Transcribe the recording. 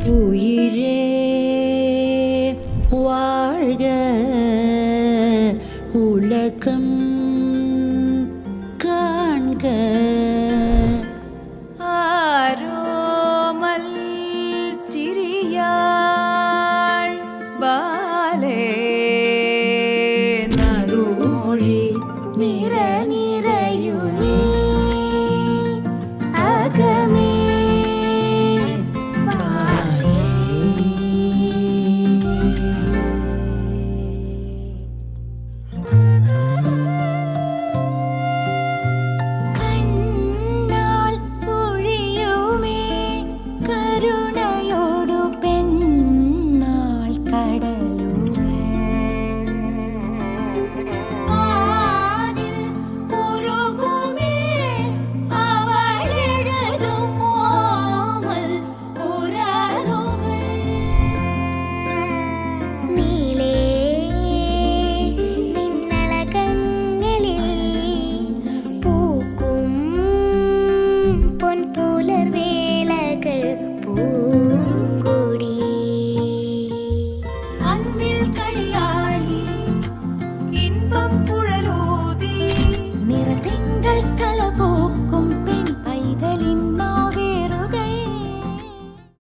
உயிரே வாழ்க உலகம் காண்க ആരോമൽ ചിരിയാൾ ബാലേ നറുമൊഴി നിര നിറയുമേ അകമേ കണ്ണാൽ പൊഴിയുമേ കരുണയോടു പെണ്ണാൾ കടലുകൾ ആദിൽ ഉരുകുമേ അവളെഴുതും ഓമൽ ഉരലുകൾ നീലേ നിന്നളകങ്ങളിൽ പൂക്കും പൊൻപുലർവേളകൾ പൂങ്കൊടി അൻപിൽ കളിയാടി ഇன்பം പുഴലൂതി നിറതിങ്കൾ കല പോ